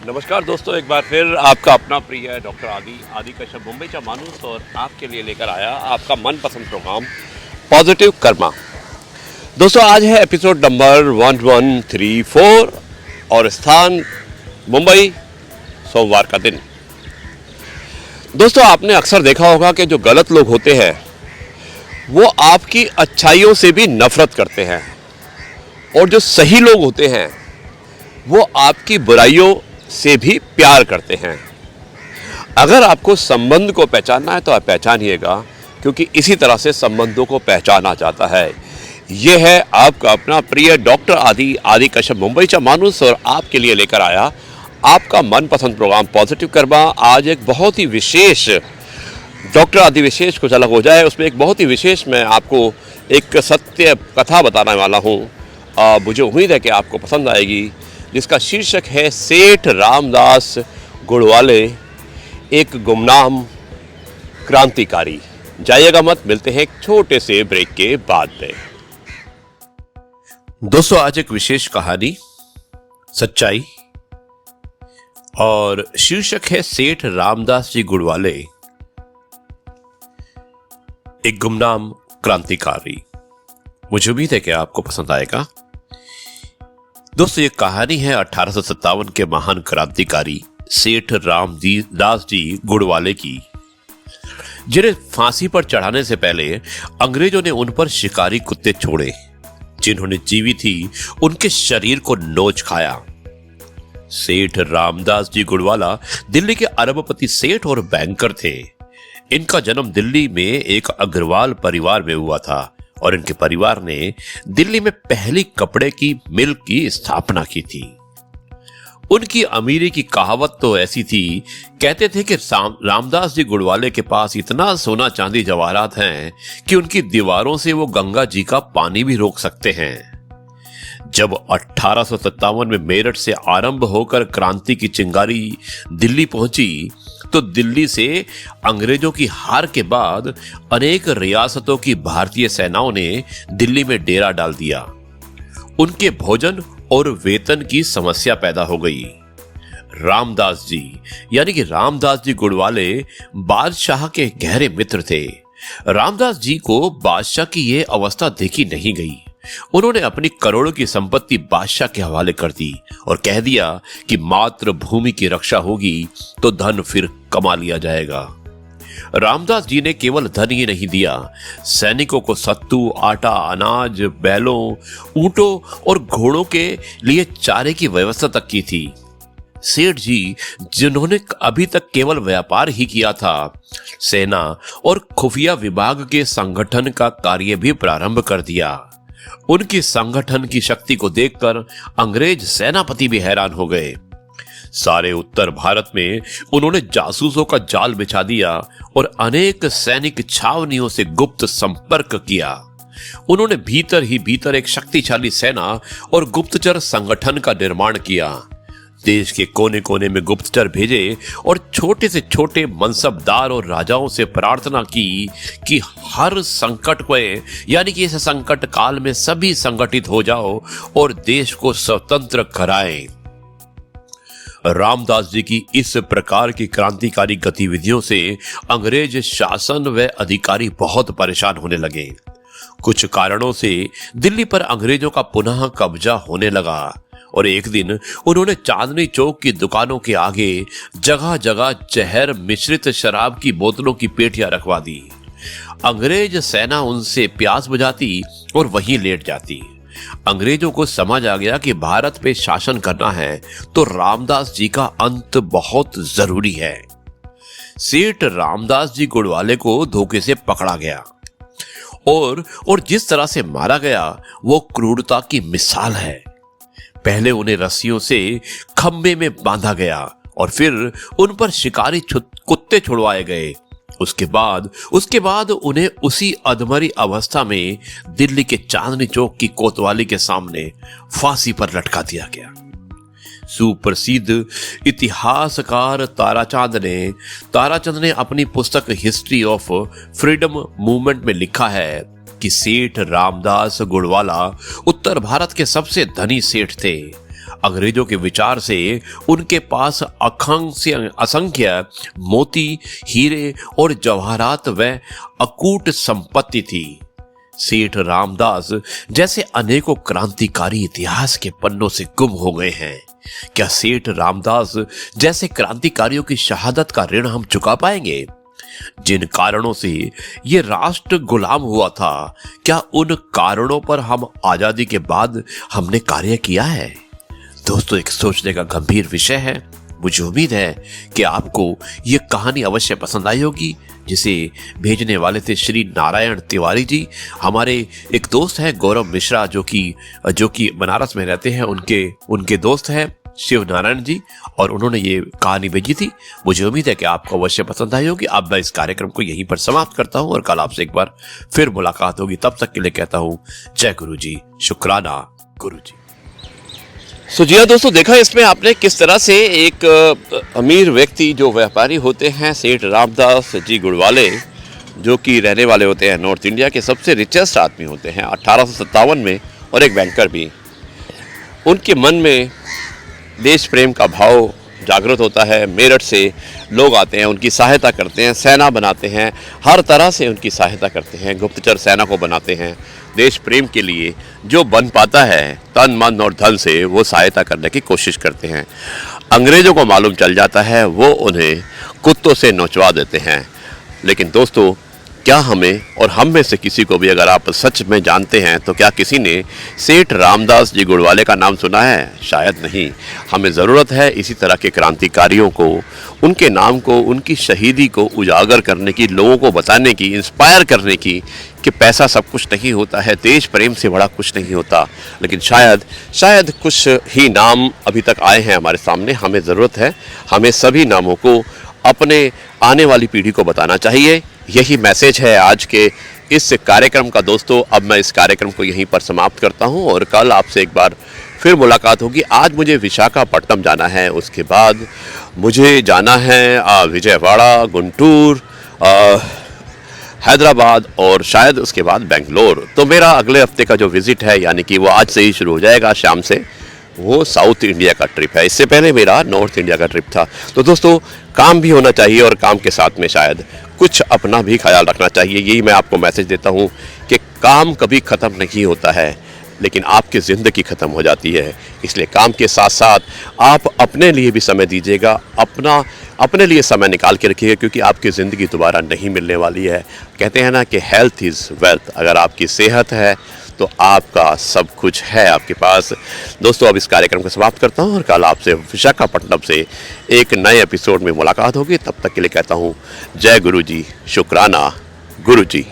नमस्कार दोस्तों, एक बार फिर आपका अपना प्रिय डॉक्टर आदि कश्यप मुंबईचा माणूस और आपके लिए लेकर आया आपका मनपसंद प्रोग्राम पॉजिटिव कर्मा। दोस्तों, आज है एपिसोड नंबर 1134 और स्थान मुंबई, सोमवार का दिन। दोस्तों, आपने अक्सर देखा होगा कि जो गलत लोग होते हैं वो आपकी अच्छाइयों से भी नफरत करते हैं और जो सही लोग होते हैं वो आपकी बुराइयों से भी प्यार करते हैं। अगर आपको संबंध को पहचानना है तो आप पहचानिएगा, क्योंकि इसी तरह से संबंधों को पहचाना जाता है। यह है आपका अपना प्रिय डॉक्टर आदि कश्यप मुंबईचा माणूस और आपके लिए लेकर आया आपका मनपसंद प्रोग्राम पॉजिटिव कर्मा। आज एक बहुत ही विशेष डॉक्टर आदि विशेष कुछ अलग हो जाए, उसमें एक बहुत ही विशेष मैं आपको एक सत्य कथा बताने वाला हूँ। मुझे उम्मीद है कि आपको पसंद आएगी, जिसका शीर्षक है सेठ रामदास गुड़वाले, एक गुमनाम क्रांतिकारी। जाइएगा मत, मिलते हैं एक छोटे से ब्रेक के बाद में। दोस्तों, आज एक विशेष कहानी, सच्चाई, और शीर्षक है सेठ रामदास जी गुड़वाले, एक गुमनाम क्रांतिकारी। मुझे उम्मीद है कि आपको पसंद आएगा। दोस्तों, ये कहानी है 1857 के महान क्रांतिकारी सेठ रामदास जी गुड़वाले की, जिन्हें फांसी पर चढ़ाने से पहले अंग्रेजों ने उन पर शिकारी कुत्ते छोड़े, जिन्होंने जीवित ही उनके शरीर को नोच खाया। सेठ रामदास जी गुड़वाला दिल्ली के अरबपति सेठ और बैंकर थे। इनका जन्म दिल्ली में एक अग्रवाल परिवार में हुआ था और इनके परिवार ने दिल्ली में पहली कपड़े की मिल की स्थापना की थी। उनकी अमीरी की कहावत तो ऐसी थी, कहते थे कि रामदास जी गुड़वाले के पास इतना सोना चांदी जवाहरात हैं कि उनकी दीवारों से वो गंगा जी का पानी भी रोक सकते हैं। जब 1857 में मेरठ से आरंभ होकर क्रांति की चिंगारी दिल्ली पहुंची, तो दिल्ली से अंग्रेजों की हार के बाद अनेक रियासतों की भारतीय सेनाओं ने दिल्ली में डेरा डाल दिया। उनके भोजन और वेतन की समस्या पैदा हो गई। रामदास जी यानी कि रामदास जी गुड़वाले बादशाह के गहरे मित्र थे। रामदास जी को बादशाह की यह अवस्था देखी नहीं गई। उन्होंने अपनी करोड़ों की संपत्ति बादशाह के हवाले कर दी और कह दिया कि मातृभूमि की रक्षा होगी तो धन फिर कमा लिया जाएगा। रामदास जी ने केवल धन ही नहीं दिया, सैनिकों को सत्तू, आटा, अनाज, बैलों, ऊंटों और घोड़ों के लिए चारे की व्यवस्था तक की थी। सेठ जी, जिन्होंने अभी तक केवल व्यापार ही किया था, सेना और खुफिया विभाग के संगठन का कार्य भी प्रारंभ कर दिया। उनकी संगठन की शक्ति को देखकर अंग्रेज सेनापति भी हैरान हो गए। सारे उत्तर भारत में उन्होंने जासूसों का जाल बिछा दिया और अनेक सैनिक छावनियों से गुप्त संपर्क किया। उन्होंने भीतर ही भीतर एक शक्तिशाली सेना और गुप्तचर संगठन का निर्माण किया। देश के कोने कोने में गुप्तचर भेजे और छोटे से छोटे मनसबदार और राजाओं से प्रार्थना की कि हर संकट को यानी कि इस संकट काल में सभी संगठित हो जाओ और देश को स्वतंत्र कराएं। रामदास जी की इस प्रकार की क्रांतिकारी गतिविधियों से अंग्रेज शासन व अधिकारी बहुत परेशान होने लगे। कुछ कारणों से दिल्ली पर अंग्रेजों का पुनः कब्जा होने लगा और एक दिन उन्होंने चांदनी चौक की दुकानों के आगे जगह जगह जहर मिश्रित शराब की बोतलों की पेटियां रखवा दी। अंग्रेज सेना उनसे प्यास बुझाती और वहीं लेट जाती। अंग्रेजों को समझ आ गया कि भारत पे शासन करना है तो रामदास जी का अंत बहुत जरूरी है। सेठ रामदास जी गुड़वाले को धोखे से पकड़ा गया और जिस तरह से मारा गया वो क्रूरता की मिसाल है। पहले उन्हें रस्सियों से खंबे में बांधा गया और फिर उन पर शिकारी कुत्ते छुड़वाए गए। उसके बाद उन्हें उसी अधमरी अवस्था में दिल्ली के चांदनी चौक की कोतवाली के सामने फांसी पर लटका दिया गया। सुप्रसिद्ध इतिहासकार ताराचंद ने अपनी पुस्तक हिस्ट्री ऑफ फ्रीडम मूवमेंट में लिखा है कि सेठ रामदास गुड़वाला उत्तर भारत के सबसे धनी सेठ थे। अंग्रेजों के विचार से उनके पास असंख्य मोती, हीरे और जवाहरात व अकूट संपत्ति थी। सेठ रामदास जैसे अनेकों क्रांतिकारी इतिहास के पन्नों से गुम हो गए हैं। क्या सेठ रामदास जैसे क्रांतिकारियों की शहादत का ऋण हम चुका पाएंगे? जिन कारणों से ये राष्ट्र गुलाम हुआ था, क्या उन कारणों पर हम आजादी के बाद हमने कार्य किया है? दोस्तों, एक सोचने का गंभीर विषय है। मुझे उम्मीद है कि आपको ये कहानी अवश्य पसंद आई होगी, जिसे भेजने वाले थे श्री नारायण तिवारी जी। हमारे एक दोस्त हैं गौरव मिश्रा, जो कि बनारस में रहते हैं, उनके दोस्त हैं शिव नारायण जी, और उन्होंने ये कहानी भेजी थी। मुझे उम्मीद है कि आपको अवश्य पसंद आई होगी। अब मैं इस कार्यक्रम को यहीं पर समाप्त करता हूँ और कल आपसे एक बार फिर मुलाकात होगी। तब तक के लिए कहता हूँ जय गुरु जी, शुक्राना गुरु जी। जी हाँ दोस्तों, देखा इसमें आपने किस तरह से एक अमीर व्यक्ति जो व्यापारी होते हैं, सेठ रामदास जी गुड़वाले, जो कि रहने वाले होते हैं नॉर्थ इंडिया के सबसे रिचेस्ट आदमी होते हैं 1857 में, और एक बैंकर भी। उनके मन में देश प्रेम का भाव जागृत होता है। मेरठ से लोग आते हैं, उनकी सहायता करते हैं, सेना बनाते हैं, हर तरह से उनकी सहायता करते हैं, गुप्तचर सेना को बनाते हैं। देश प्रेम के लिए जो बन पाता है तन मन और धन से, वो सहायता करने की कोशिश करते हैं। अंग्रेज़ों को मालूम चल जाता है, वो उन्हें कुत्तों से नोचवा देते हैं। लेकिन दोस्तों, क्या हमें और हम में से किसी को भी अगर आप सच में जानते हैं, तो क्या किसी ने सेठ रामदास जी गुड़वाले का नाम सुना है? शायद नहीं। हमें ज़रूरत है इसी तरह के क्रांतिकारियों को, उनके नाम को, उनकी शहीदी को उजागर करने की, लोगों को बताने की, इंस्पायर करने की कि पैसा सब कुछ नहीं होता है, देश प्रेम से बड़ा कुछ नहीं होता। लेकिन शायद कुछ ही नाम अभी तक आए हैं हमारे सामने। हमें ज़रूरत है, हमें सभी नामों को अपने आने वाली पीढ़ी को बताना चाहिए। यही मैसेज है आज के इस कार्यक्रम का। दोस्तों, अब मैं इस कार्यक्रम को यहीं पर समाप्त करता हूं और कल आपसे एक बार फिर मुलाकात होगी। आज मुझे विशाखापट्टनम जाना है, उसके बाद मुझे जाना है विजयवाड़ा, गुंटूर, हैदराबाद और शायद उसके बाद बेंगलोर। तो मेरा अगले हफ्ते का जो विज़िट है, यानी कि वो आज से ही शुरू हो जाएगा शाम से, वो साउथ इंडिया का ट्रिप है। इससे पहले मेरा नॉर्थ इंडिया का ट्रिप था। तो दोस्तों, काम भी होना चाहिए और काम के साथ में शायद कुछ अपना भी ख्याल रखना चाहिए। यही मैं आपको मैसेज देता हूँ कि काम कभी ख़त्म नहीं होता है, लेकिन आपकी ज़िंदगी ख़त्म हो जाती है। इसलिए काम के साथ साथ आप अपने लिए भी समय दीजिएगा, अपने लिए समय निकाल के रखिएगा, क्योंकि आपकी ज़िंदगी दोबारा नहीं मिलने वाली है। कहते हैं ना कि हेल्थ इज़ वेल्थ। अगर आपकी सेहत है तो आपका सब कुछ है आपके पास। दोस्तों, अब इस कार्यक्रम को समाप्त करता हूँ और कल आपसे विशाखापट्टनम से एक नए एपिसोड में मुलाकात होगी। तब तक के लिए कहता हूँ जय गुरु जी, शुक्राना गुरु जी।